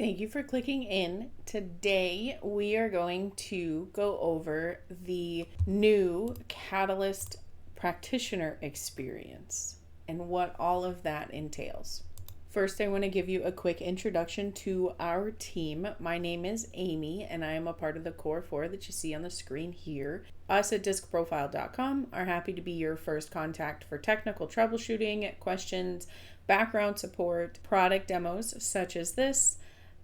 Thank you for clicking in. Today we are going to go over the new Catalyst Practitioner Experience and what all of that entails. First, I want to give you a quick introduction to our team. My name is Amy, and I am a part of the core four that you see on the screen here. Us at DiskProfile.com are happy to be your first contact for technical troubleshooting, questions, background support, product demos such as this,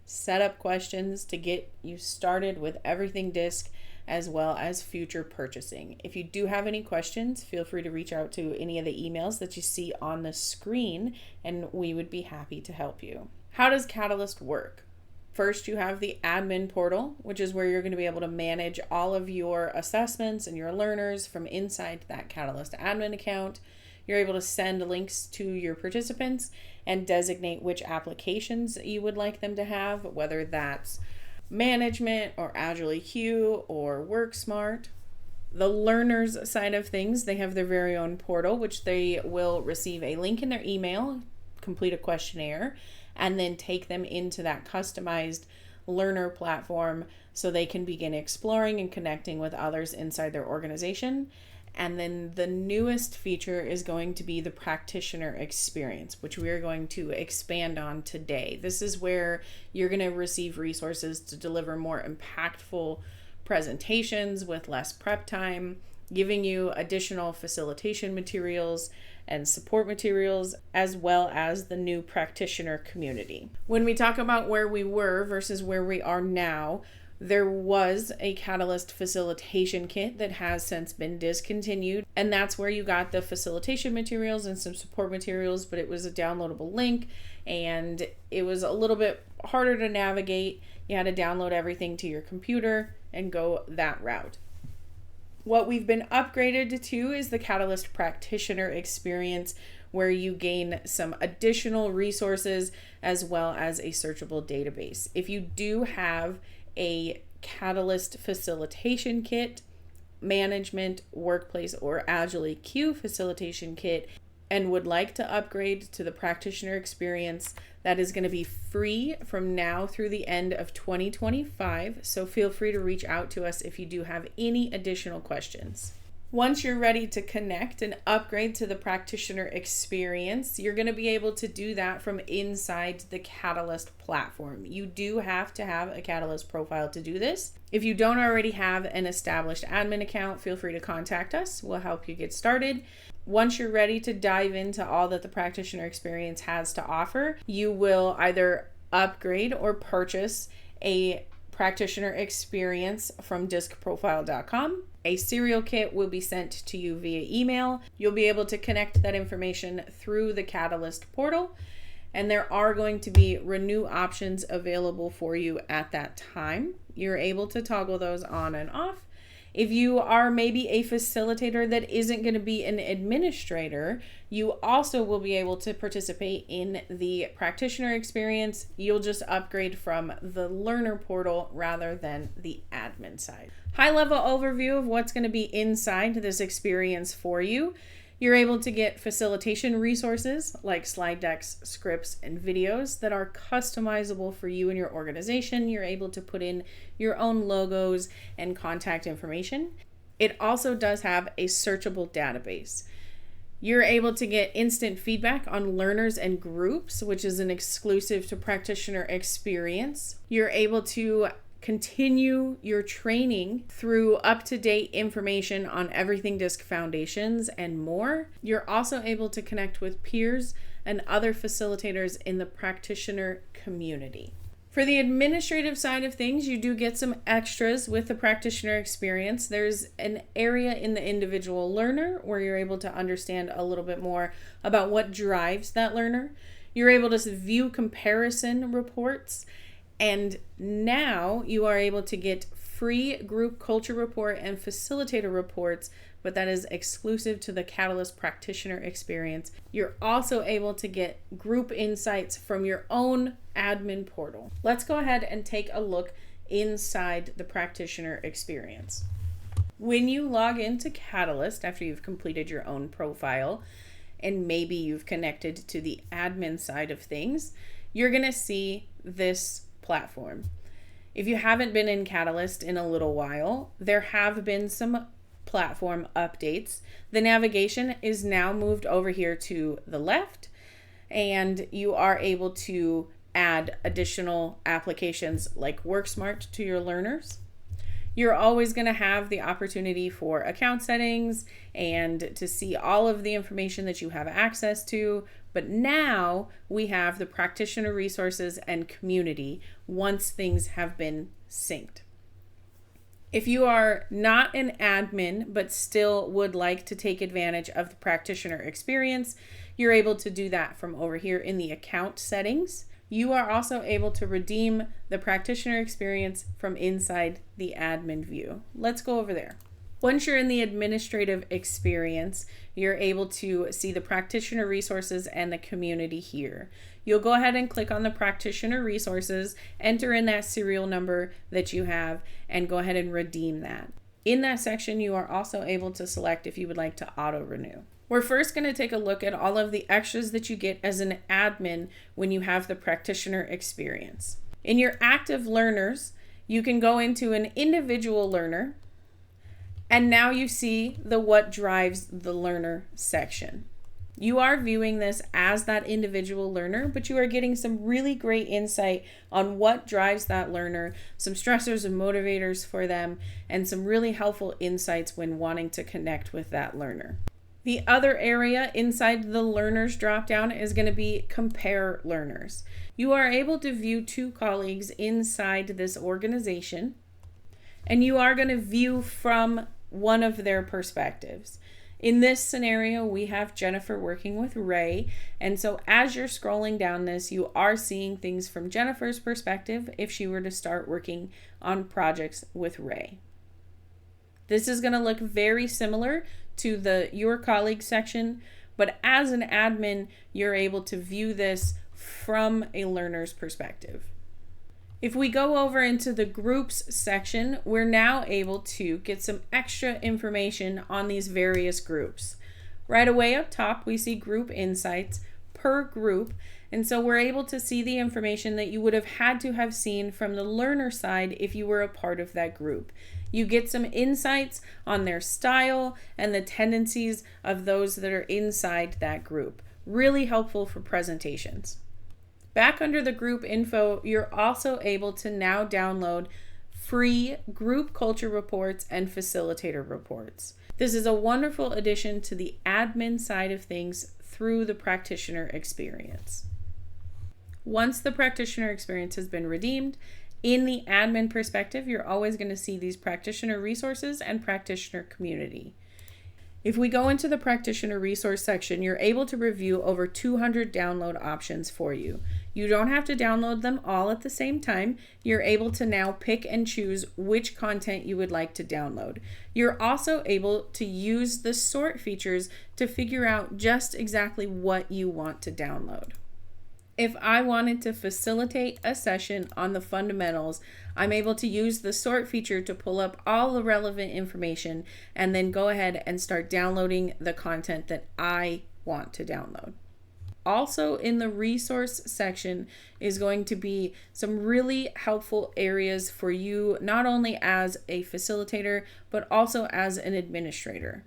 setup questions to get you started with everything disk, as well as future purchasing. If you do have any questions, feel free to reach out to any of the emails that you see on the screen, and we would be happy to help you. How does Catalyst work? First, you have the admin portal, which is where you're going to be able to manage all of your assessments and your learners from inside that Catalyst admin account. You're able to send links to your participants and designate which applications you would like them to have, whether that's management or Agile EQ or WorkSmart. The learners side of things, they have their very own portal, which they will receive a link in their email, complete a questionnaire, and then take them into that customized learner platform so they can begin exploring and connecting with others inside their organization. And then the newest feature is going to be the Practitioner Experience, which we are going to expand on today. This is where you're going to receive resources to deliver more impactful presentations with less prep time, giving you additional facilitation materials and support materials, as well as the new Practitioner Community. When we talk about where we were versus where we are now, there was a Catalyst facilitation kit that has since been discontinued, and that's where you got the facilitation materials and some support materials, but it was a downloadable link and it was a little bit harder to navigate. You had to download everything to your computer and go that route. What we've been upgraded to is the Catalyst Practitioner Experience, where you gain some additional resources as well as a searchable database. If you do have a Catalyst facilitation kit, management, workplace, or Agile EQ facilitation kit, and would like to upgrade to the Practitioner Experience, that is going to be free from now through the end of 2025. So feel free to reach out to us if you do have any additional questions. Once you're ready to connect and upgrade to the Practitioner Experience, you're going to be able to do that from inside the Catalyst platform. You do have to have a Catalyst profile to do this. If you don't already have an established admin account, feel free to contact us. We'll help you get started. Once you're ready to dive into all that the Practitioner Experience has to offer, you will either upgrade or purchase a Practitioner Experience from DiskProfile.com. A serial kit will be sent to you via email. You'll be able to connect that information through the Catalyst portal, and there are going to be renew options available for you at that time. You're able to toggle those on and off. If you are maybe a facilitator that isn't going to be an administrator, you also will be able to participate in the Practitioner Experience. You'll just upgrade from the learner portal rather than the admin side. High-level overview of what's going to be inside this experience for you. You're able to get facilitation resources like slide decks, scripts, and videos that are customizable for you and your organization. You're able to put in your own logos and contact information. It also does have a searchable database. You're able to get instant feedback on learners and groups, which is an exclusive to Practitioner Experience. You're able to continue your training through up-to-date information on everything Disk Foundations and more. You're also able to connect with peers and other facilitators in the Practitioner Community. For the administrative side of things, you do get some extras with the Practitioner Experience. There's an area in the individual learner where you're able to understand a little bit more about what drives that learner. You're able to view comparison reports. And now you are able to get free group culture report and facilitator reports, but that is exclusive to the Catalyst Practitioner Experience. You're also able to get group insights from your own admin portal. Let's go ahead and take a look inside the Practitioner Experience. When you log into Catalyst after you've completed your own profile, and maybe you've connected to the admin side of things, you're going to see this platform. If you haven't been in Catalyst in a little while, there have been some platform updates. The navigation is now moved over here to the left, and you are able to add additional applications like WorkSmart to your learners. You're always going to have the opportunity for account settings and to see all of the information that you have access to. But now we have the practitioner resources and community once things have been synced. If you are not an admin but still would like to take advantage of the practitioner experience, you're able to do that from over here in the account settings. You are also able to redeem the practitioner experience from inside the admin view. Let's go over there. Once you're in the administrative experience, you're able to see the practitioner resources and the community here. You'll go ahead and click on the practitioner resources, enter in that serial number that you have, and go ahead and redeem that. In that section, you are also able to select if you would like to auto renew. We're first going to take a look at all of the extras that you get as an admin when you have the practitioner experience. In your active learners, you can go into an individual learner, and now you see the what drives the learner section. You are viewing this as that individual learner, but you are getting some really great insight on what drives that learner, some stressors and motivators for them, and some really helpful insights when wanting to connect with that learner. The other area inside the learners dropdown is going to be compare learners. You are able to view 2 colleagues inside this organization, and you are going to view from one of their perspectives. In this scenario, we have Jennifer working with Ray, and so as you're scrolling down this, you are seeing things from Jennifer's perspective if she were to start working on projects with Ray. This is going to look very similar to the Your Colleague section, but as an admin, you're able to view this from a learner's perspective. If we go over into the groups section, we're now able to get some extra information on these various groups. Right away up top, we see group insights per group, and so we're able to see the information that you would have had to have seen from the learner side if you were a part of that group. You get some insights on their style and the tendencies of those that are inside that group. Really helpful for presentations. Back under the group info, you're also able to now download free group culture reports and facilitator reports. This is a wonderful addition to the admin side of things through the practitioner experience. Once the practitioner experience has been redeemed, in the admin perspective, you're always going to see these practitioner resources and practitioner community. If we go into the practitioner resource section, you're able to review over 200 download options for you. You don't have to download them all at the same time. You're able to now pick and choose which content you would like to download. You're also able to use the sort features to figure out just exactly what you want to download. If I wanted to facilitate a session on the fundamentals, I'm able to use the sort feature to pull up all the relevant information and then go ahead and start downloading the content that I want to download. Also in the resource section is going to be some really helpful areas for you, not only as a facilitator, but also as an administrator.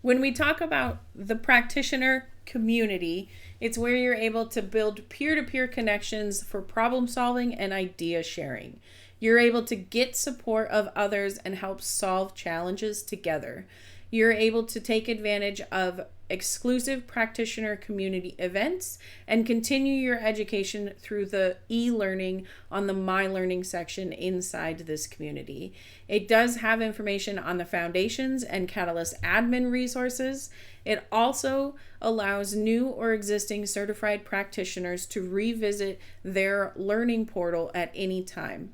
When we talk about the practitioner community, it's where you're able to build peer-to-peer connections for problem solving and idea sharing. You're able to get support of others and help solve challenges together. You're able to take advantage of exclusive practitioner community events and continue your education through the e-learning on the My Learning section inside this community. It does have information on the foundations and Catalyst admin resources. It also allows new or existing certified practitioners to revisit their learning portal at any time.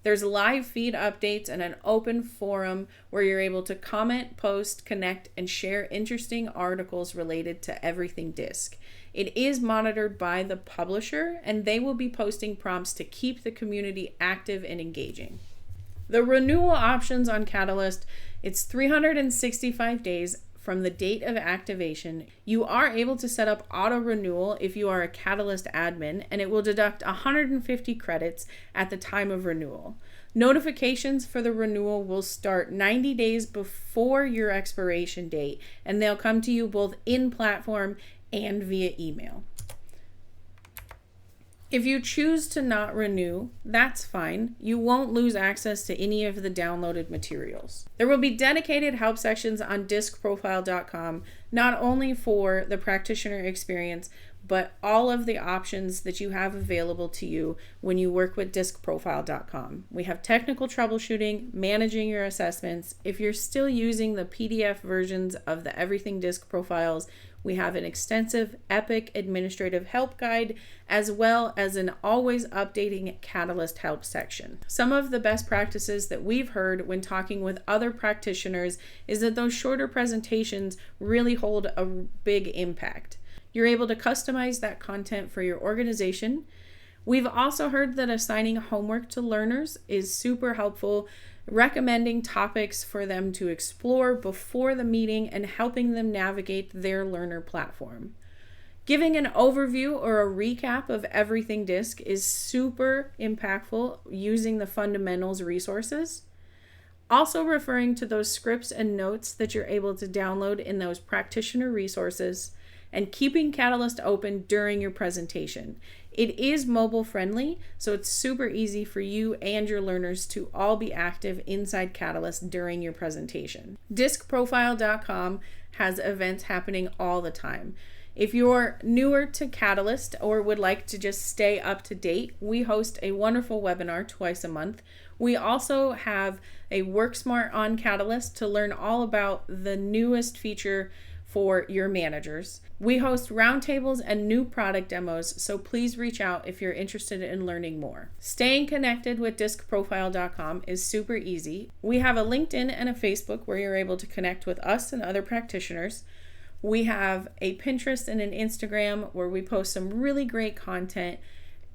There's live feed updates and an open forum where you're able to comment, post, connect, and share interesting articles related to everything DISC. It is monitored by the publisher, and they will be posting prompts to keep the community active and engaging. The renewal options on Catalyst, it's 365 days, from the date of activation, you are able to set up auto renewal if you are a Catalyst admin, and it will deduct 150 credits at the time of renewal. Notifications for the renewal will start 90 days before your expiration date, and they'll come to you both in platform and via email. If you choose to not renew, that's fine. You won't lose access to any of the downloaded materials. There will be dedicated help sections on discprofile.com, not only for the Practitioner Experience, but all of the options that you have available to you when you work with discprofile.com. We have technical troubleshooting, managing your assessments. If you're still using the PDF versions of the Everything Disc Profiles, we have an extensive Epic administrative help guide, as well as an always updating Catalyst help section. Some of the best practices that we've heard when talking with other practitioners is that those shorter presentations really hold a big impact. You're able to customize that content for your organization. We've also heard that assigning homework to learners is super helpful, recommending topics for them to explore before the meeting and helping them navigate their learner platform. Giving an overview or a recap of everything DISC is super impactful using the fundamentals resources. Also referring to those scripts and notes that you're able to download in those practitioner resources, and keeping Catalyst open during your presentation. It is mobile friendly, so it's super easy for you and your learners to all be active inside Catalyst during your presentation. Discprofile.com has events happening all the time. If you're newer to Catalyst or would like to just stay up to date, we host a wonderful webinar twice a month. We also have a Work Smart on Catalyst to learn all about the newest feature for your managers. We host roundtables and new product demos, so please reach out if you're interested in learning more. Staying connected with discprofile.com is super easy. We have a LinkedIn and a Facebook where you're able to connect with us and other practitioners. We have a Pinterest and an Instagram where we post some really great content,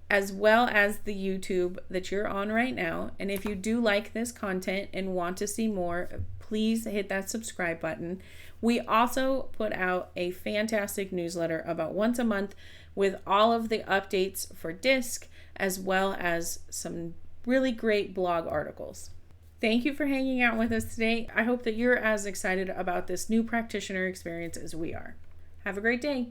as well as the YouTube that you're on right now. And if you do like this content and want to see more, please hit that subscribe button. We also put out a fantastic newsletter about once a month with all of the updates for DISC, as well as some really great blog articles. Thank you for hanging out with us today. I hope that you're as excited about this new practitioner experience as we are. Have a great day.